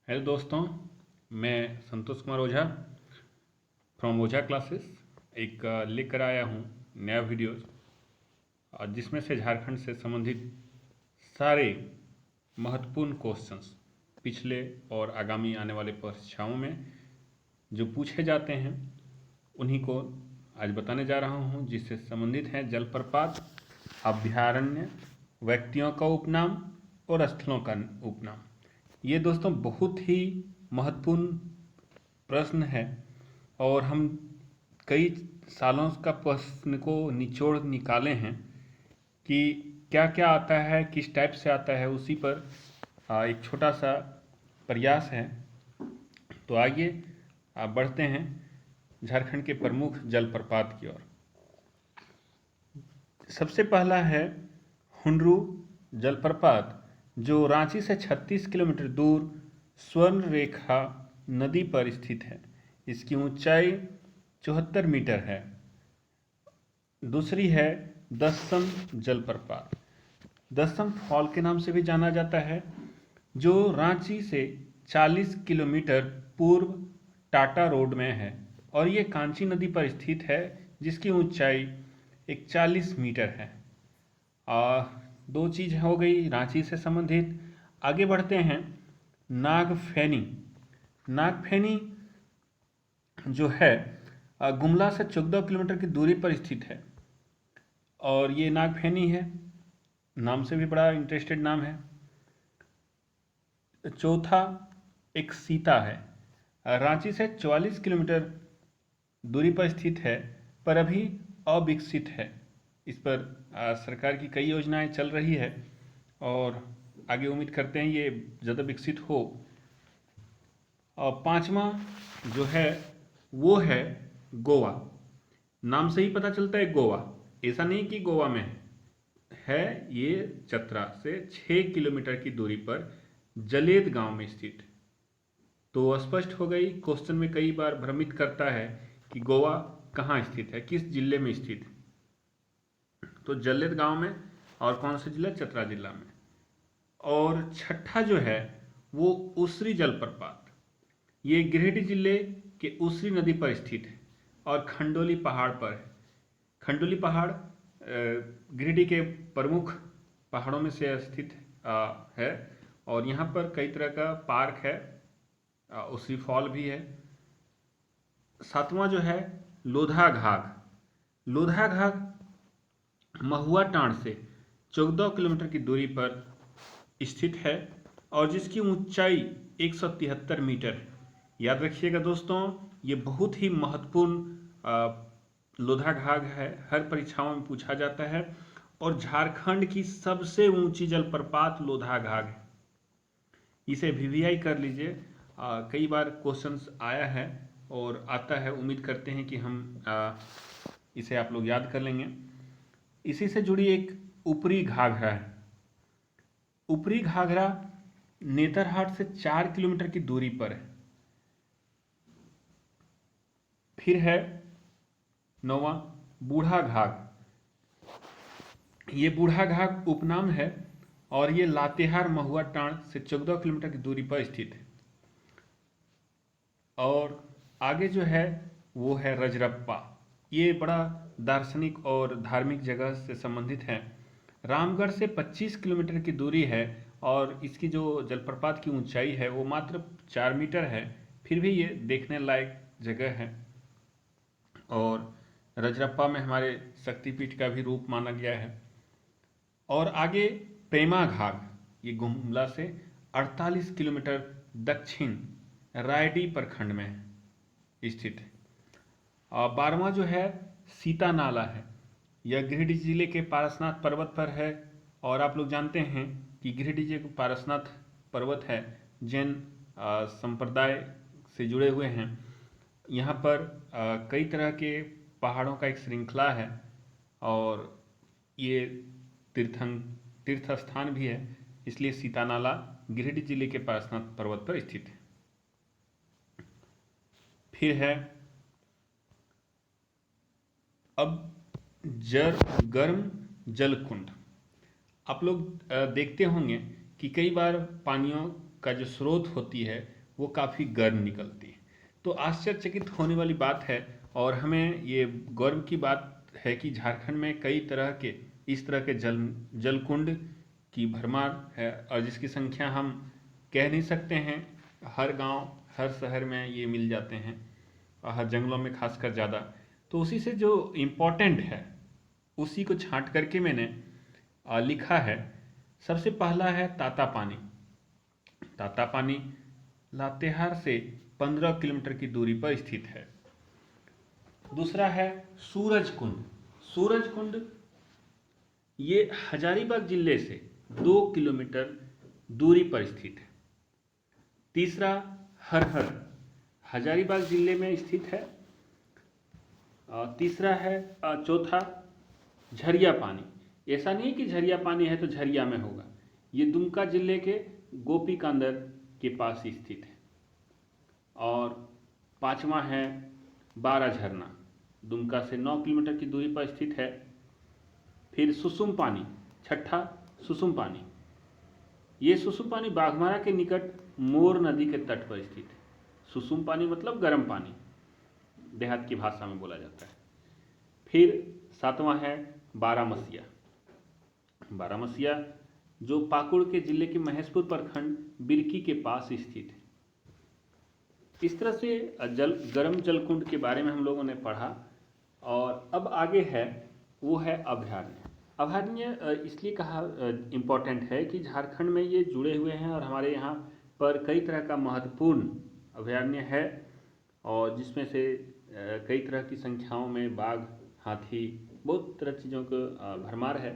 Hello दोस्तों, मैं Santosh Kumar Ojha from Ojha classes एक लेकर आया हूँ नया वीडियोज जिसमें से झारखंड से संबंधित सारे महत्वपूर्ण क्वेश्चंस पिछले और आगामी आने वाले परीक्षाओं में जो पूछे जाते हैं उन्हीं को आज बताने जा रहा हूँ, जिससे संबंधित हैं जलप्रपात, अभयारण्य, व्यक्तियों का उपनाम और स्थलों का उपनाम। ये दोस्तों बहुत ही महत्वपूर्ण प्रश्न है और हम कई सालों का प्रश्न को निचोड़ निकाले हैं कि क्या क्या आता है, किस टाइप से आता है, उसी पर एक छोटा सा प्रयास है। तो आइए बढ़ते हैं झारखंड के प्रमुख जलप्रपात की ओर। सबसे पहला है हुंडरू जलप्रपात, जो रांची से 36 किलोमीटर दूर स्वर्ण रेखा नदी पर स्थित है। इसकी ऊंचाई 74 मीटर है। दूसरी है दस्सम जलप्रपात, दस्सम फॉल के नाम से भी जाना जाता है, जो रांची से 40 किलोमीटर पूर्व टाटा रोड में है और ये कांची नदी पर स्थित है, जिसकी ऊंचाई 41 मीटर है। दो चीज़ हो गई रांची से संबंधित। आगे बढ़ते हैं नागफेनी। नागफेनी जो है गुमला से 14 किलोमीटर की दूरी पर स्थित है और ये नागफेनी है, नाम से भी बड़ा इंटरेस्टेड नाम है। चौथा एक सीता है, रांची से 44 किलोमीटर दूरी पर स्थित है पर अभी अविकसित है। इस पर सरकार की कई योजनाएं चल रही है और आगे उम्मीद करते हैं ये ज़्यादा विकसित हो। और पांचवा जो है वो है गोवा। नाम से ही पता चलता है गोवा, ऐसा नहीं कि गोवा में है। ये चतरा से 6 किलोमीटर की दूरी पर जलेद गांव में स्थित। तो स्पष्ट हो गई, क्वेश्चन में कई बार भ्रमित करता है कि गोवा कहाँ स्थित है, किस जिले में स्थित है। तो जलेद गांव में, और कौन सा जिला? चतरा जिला में। और छठा जो है वो उसरी जलप्रपात, ये गिरिडीह जिले के उसरी नदी पर स्थित है और खंडोली पहाड़ पर है। खंडोली पहाड़ गिरिडीह के प्रमुख पहाड़ों में से स्थित है और यहाँ पर कई तरह का पार्क है, उसरी फॉल भी है। सातवां जो है लोधा घाघ। लोधा घाघ महुआ टांड़ से 14 किलोमीटर की दूरी पर स्थित है और जिसकी ऊंचाई 173 मीटर है। याद रखिएगा दोस्तों, ये बहुत ही महत्वपूर्ण लोधा घाघ है, हर परीक्षाओं में पूछा जाता है और झारखंड की सबसे ऊंची जलप्रपात लोधा घाघ है। इसे वीवीआई कर लीजिए, कई बार क्वेश्चंस आया है और आता है। उम्मीद करते हैं कि हम इसे आप लोग याद कर लेंगे। इसी से जुड़ी एक ऊपरी घाघरा है। ऊपरी घाघरा नेतरहाट से 4 किलोमीटर की दूरी पर है। फिर है नौवां बूढ़ा घाघ। ये बूढ़ा घाघ उपनाम है और ये लातेहार महुआ टांड़ से 14 किलोमीटर की दूरी पर स्थित है। और आगे जो है वो है रजरप्पा। ये बड़ा दार्शनिक और धार्मिक जगह से संबंधित है। रामगढ़ से 25 किलोमीटर की दूरी है और इसकी जो जलप्रपात की ऊंचाई है वो मात्र 4 मीटर है। फिर भी ये देखने लायक जगह है। और रजरप्पा में हमारे शक्तिपीठ का भी रूप माना गया है। और आगे प्रेमा घाघ, ये गुमला से 48 किलोमीटर दक्षिण रायडीह प्रखंड में स्थित है। और 12वां जो है सीता नाला है। यह गिरिडीह जिले के पारसनाथ पर्वत पर है और आप लोग जानते हैं कि गिरिडीह जिले का पारसनाथ पर्वत है, जैन संप्रदाय से जुड़े हुए हैं। यहाँ पर कई तरह के पहाड़ों का एक श्रृंखला है और ये तीर्थ स्थान भी है, इसलिए सीता नाला गिरिडीह जिले के पारसनाथ पर्वत पर स्थित है। फिर है अब गर्म जल कुंड। आप लोग देखते होंगे कि कई बार पानियों का जो स्रोत होती है वो काफ़ी गर्म निकलती है। तो आश्चर्यचकित होने वाली बात है और हमें ये गर्व की बात है कि झारखंड में कई तरह के इस तरह के जलकुंड की भरमार है और जिसकी संख्या हम कह नहीं सकते हैं। हर गांव हर शहर में ये मिल जाते हैं और हर जंगलों में खासकर ज़्यादा। तो उसी से जो इम्पोर्टेंट है उसी को छांट करके मैंने लिखा है। सबसे पहला है ताता पानी। ताता पानी लातेहार से 15 किलोमीटर की दूरी पर स्थित है। दूसरा है सूरज कुंड। सूरज कुंड ये हजारीबाग जिले से 2 किलोमीटर दूरी पर स्थित है। तीसरा हरहर हजारीबाग जिले में स्थित है। तीसरा है चौथा झरिया पानी। ऐसा नहीं कि झरिया पानी है तो झरिया में होगा, ये दुमका जिले के गोपी कांदर के पास स्थित है। और पांचवा है बारा झरना, दुमका से 9 किलोमीटर की दूरी पर स्थित है। फिर सुसुम पानी, छठा सुसुम पानी। ये सुसुम पानी बाघमारा के निकट मोर नदी के तट पर स्थित है। सुसुम पानी मतलब गर्म पानी, देहात की भाषा में बोला जाता है। फिर सातवां है बारामसिया। बारामसिया जो पाकुड़ के जिले के महेशपुर प्रखंड बिरकी के पास स्थित है। इस तरह से गर्म जलकुंड के बारे में हम लोगों ने पढ़ा। और अब आगे है वो है अभयारण्य। अभयारण्य इसलिए कहा इम्पोर्टेंट है कि झारखंड में ये जुड़े हुए हैं और हमारे यहाँ पर कई तरह का महत्वपूर्ण अभयारण्य है और जिसमें से कई तरह की संख्याओं में बाघ, हाथी, बहुत तरह चीज़ों का भरमार है।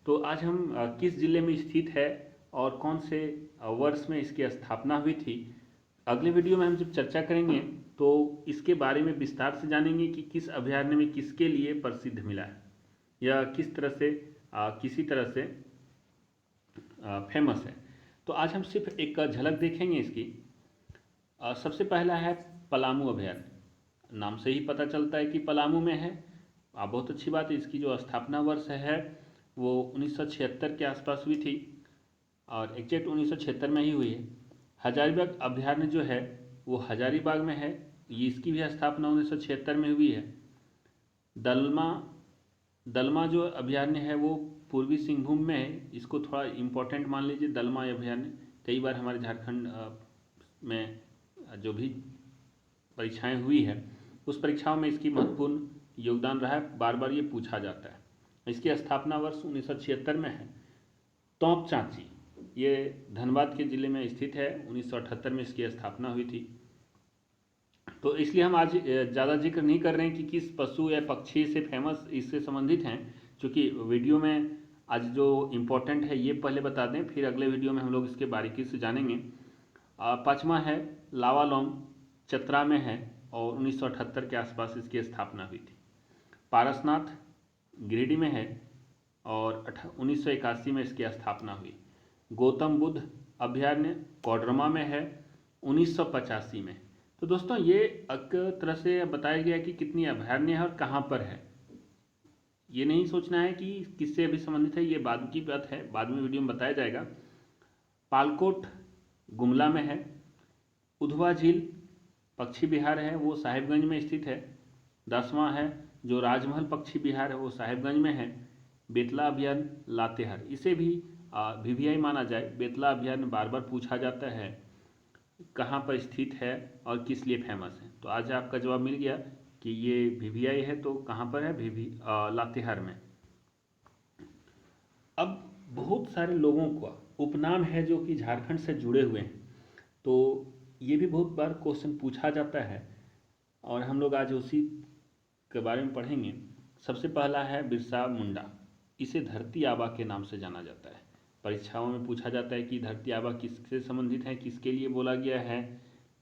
तो आज हम किस जिले में स्थित है और कौन से वर्ष में इसकी स्थापना हुई थी, अगले वीडियो में हम जब चर्चा करेंगे तो इसके बारे में विस्तार से जानेंगे कि किस अभयारण्य में किसके लिए प्रसिद्ध मिला है या किस तरह से किसी तरह से फेमस है। तो आज हम सिर्फ एक झलक देखेंगे इसकी। सबसे पहला है पलामू अभयारण्य। नाम से ही पता चलता है कि पलामू में है। बहुत अच्छी बात है। इसकी जो स्थापना वर्ष है वो 1976 के आसपास हुई थी और एग्जैक्ट 1976 में ही हुई है। हजारीबाग अभयारण्य जो है वो हजारीबाग में है। ये इसकी भी स्थापना 1976 में हुई है। दलमा जो अभयारण्य है वो पूर्वी सिंहभूम में है। इसको थोड़ा इम्पोर्टेंट मान लीजिए दलमा अभयारण्य। कई बार हमारे झारखंड में जो भी परीक्षाएं हुई है उस परीक्षाओं में इसकी महत्वपूर्ण योगदान रहा है, बार बार ये पूछा जाता है। इसकी स्थापना वर्ष 1976 में है। तोप चांची ये धनबाद के जिले में स्थित है। 1978 में इसकी स्थापना हुई थी। तो इसलिए हम आज ज़्यादा जिक्र नहीं कर रहे हैं कि किस पशु या पक्षी से फेमस इससे संबंधित हैं, क्योंकि वीडियो में आज जो इम्पोर्टेंट है ये पहले बता दें, फिर अगले वीडियो में हम लोग इसके बारीकी से जानेंगे। पाँचवा है लावालोंग, चतरा में है और 1978 के आसपास इसकी स्थापना हुई थी। पारसनाथ गिरिडीह में है और 1981 में इसकी स्थापना हुई। गौतम बुद्ध अभयारण्य कोडरमा में है 1985 में। तो दोस्तों ये एक तरह से बताया गया कि कितनी अभयारण्य है और कहाँ पर है। ये नहीं सोचना है कि किससे अभी संबंधित है, ये बाद की बात है, बाद में वीडियो में बताया जाएगा। पालकोट गुमला में है। उधवा झील पक्षी विहार है वो साहिबगंज में स्थित है। 10वां है जो राजमहल पक्षी विहार है वो साहिबगंज में है। बेतला अभयारण्य लातेहार, इसे भी वीवीआई माना जाए। बेतला अभयारण्य बार बार पूछा जाता है कहाँ पर स्थित है और किस लिए फेमस है। तो आज आपका जवाब मिल गया कि ये वीवीआई है तो कहाँ पर है, लातेहार में। अब बहुत सारे लोगों का उपनाम है जो कि झारखंड से जुड़े हुए हैं, तो ये भी बहुत बार क्वेश्चन पूछा जाता है और हम लोग आज उसी के बारे में पढ़ेंगे। सबसे पहला है बिरसा मुंडा। इसे धरती आबा के नाम से जाना जाता है। परीक्षाओं में पूछा जाता है कि धरती आबा किससे संबंधित है, किसके लिए बोला गया है,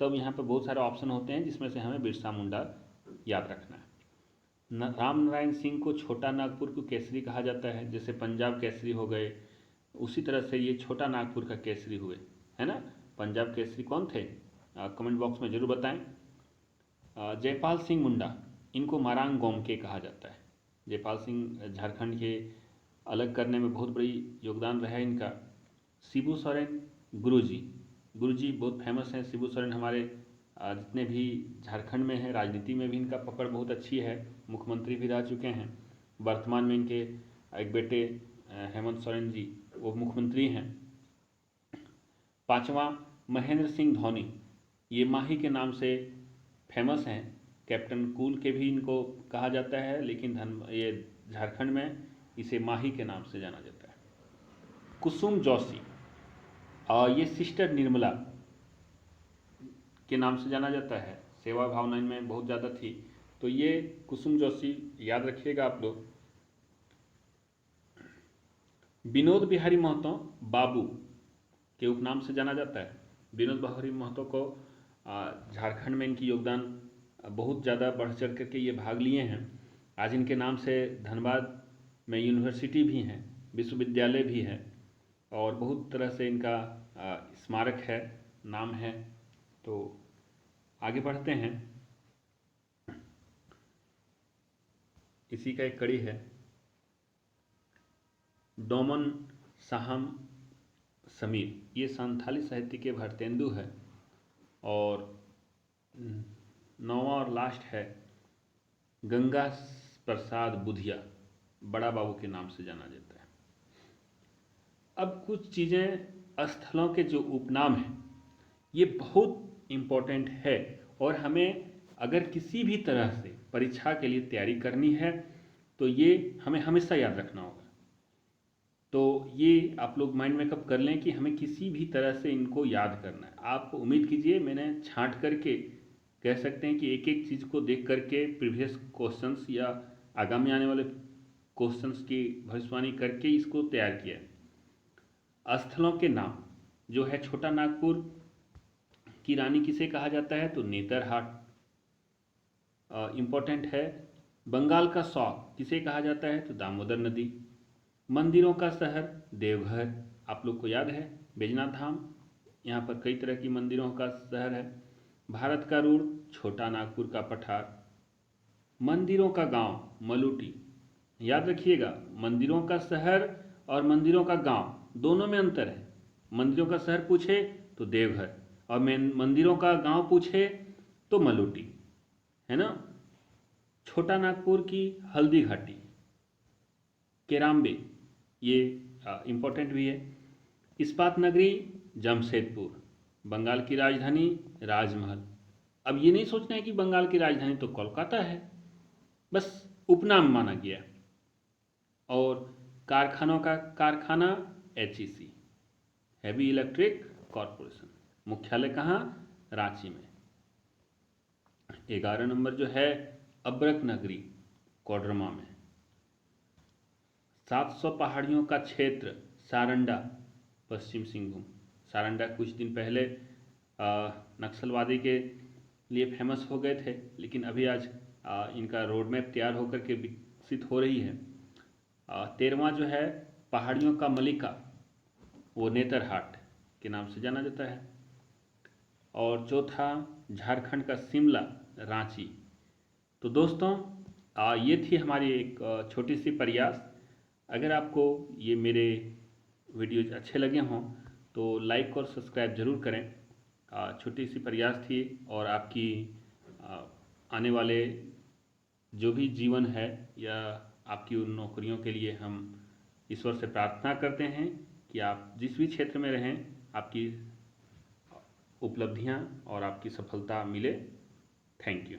तब यहाँ पर बहुत सारे ऑप्शन होते हैं जिसमें से हमें बिरसा मुंडा याद रखना है। राम नारायण सिंह को छोटा नागपुर को केसरी कहा जाता है, जैसे पंजाब केसरी हो गए, उसी तरह से ये छोटा नागपुर का केसरी हुए, है ना। पंजाब केसरी कौन थे, कमेंट बॉक्स में जरूर बताएं। जयपाल सिंह मुंडा, इनको मारांग गोमके कहा जाता है। जयपाल सिंह झारखंड के अलग करने में बहुत बड़ी योगदान रहा है इनका। शिबू सोरेन गुरुजी, गुरुजी बहुत फेमस हैं। शिबू सोरेन हमारे जितने भी झारखंड में हैं, राजनीति में भी इनका पकड़ बहुत अच्छी है, मुख्यमंत्री भी रह चुके हैं। वर्तमान में इनके एक बेटे हेमंत सोरेन जी वो मुख्यमंत्री हैं। पांचवा, महेंद्र सिंह धोनी, ये माही के नाम से फेमस हैं। कैप्टन कूल के भी इनको कहा जाता है, लेकिन ये झारखंड में इसे माही के नाम से जाना जाता है। कुसुम जोशी, और ये सिस्टर निर्मला के नाम से जाना जाता है, सेवा भावना इनमें बहुत ज़्यादा थी। तो ये कुसुम जोशी याद रखिएगा आप लोग। विनोद बिहारी महतो बाबू के उपनाम से जाना जाता है। विनोद बिहारी महतो को झारखंड में इनकी योगदान बहुत ज़्यादा बढ़ चढ़ करके ये भाग लिए हैं। आज इनके नाम से धनबाद में यूनिवर्सिटी भी हैं, विश्वविद्यालय भी है, और बहुत तरह से इनका स्मारक है, नाम है। तो आगे बढ़ते हैं। इसी का एक कड़ी है, डोमन साहम समीर, ये संथाली साहित्य के भारतेंदु है। और नौवां और लास्ट है गंगा प्रसाद बुधिया, बड़ा बाबू के नाम से जाना जाता है। अब कुछ चीज़ें, स्थलों के जो उपनाम हैं ये बहुत इम्पोर्टेंट है, और हमें अगर किसी भी तरह से परीक्षा के लिए तैयारी करनी है तो ये हमें हमेशा याद रखना होगा। तो ये आप लोग माइंड मेकअप कर लें कि हमें किसी भी तरह से इनको याद करना है। आप उम्मीद कीजिए, मैंने छांट करके कह सकते हैं कि एक एक चीज़ को देख करके प्रीवियस क्वेश्चंस या आगामी आने वाले क्वेश्चंस की भविष्यवाणी करके इसको तैयार किया है। स्थलों के नाम जो है, छोटा नागपुर की रानी किसे कहा जाता है, तो नेतरहाट इम्पोर्टेंट है। बंगाल का शौक किसे कहा जाता है, तो दामोदर नदी। मंदिरों का शहर देवघर, आप लोग को याद है, बैजनाथ धाम, यहाँ पर कई तरह की मंदिरों का शहर है। भारत का रूढ़, छोटा नागपुर का पठार। मंदिरों का गांव, मलूटी, याद रखिएगा, मंदिरों का शहर और मंदिरों का गांव दोनों में अंतर है। मंदिरों का शहर पूछे तो देवघर, और मंदिरों का गांव पूछे तो मलूटी, है ना। छोटा नागपुर की हल्दी घाटी, केराम्बे, ये इम्पोर्टेंट भी है। इस्पात नगरी जमशेदपुर, बंगाल की राजधानी राजमहल। अब ये नहीं सोचना है कि बंगाल की राजधानी तो कोलकाता है, बस उपनाम माना गया। और कारखानों का कारखाना HEC, हैवी इलेक्ट्रिक कॉरपोरेशन। मुख्यालय कहाँ, रांची में। 11 नंबर जो है, अब्रक नगरी, कोडरमा में। 700 पहाड़ियों का क्षेत्र, सारंडा, पश्चिम सिंहभूम। सारंडा कुछ दिन पहले नक्सलवादी के लिए फेमस हो गए थे, लेकिन अभी आज इनका रोड मैप तैयार होकर के विकसित हो रही है। 13वां जो है, पहाड़ियों का मलिका, वो नेतरहाट के नाम से जाना जाता है। और चौथा, झारखंड का शिमला, रांची। तो दोस्तों, ये थी हमारी एक छोटी सी प्रयास। अगर आपको ये मेरे वीडियोज अच्छे लगे हों तो लाइक और सब्सक्राइब ज़रूर करें। छोटी सी प्रयास थी, और आपकी आने वाले जो भी जीवन है या आपकी उन नौकरियों के लिए हम ईश्वर से प्रार्थना करते हैं कि आप जिस भी क्षेत्र में रहें, आपकी उपलब्धियां और आपकी सफलता मिले। Thank you.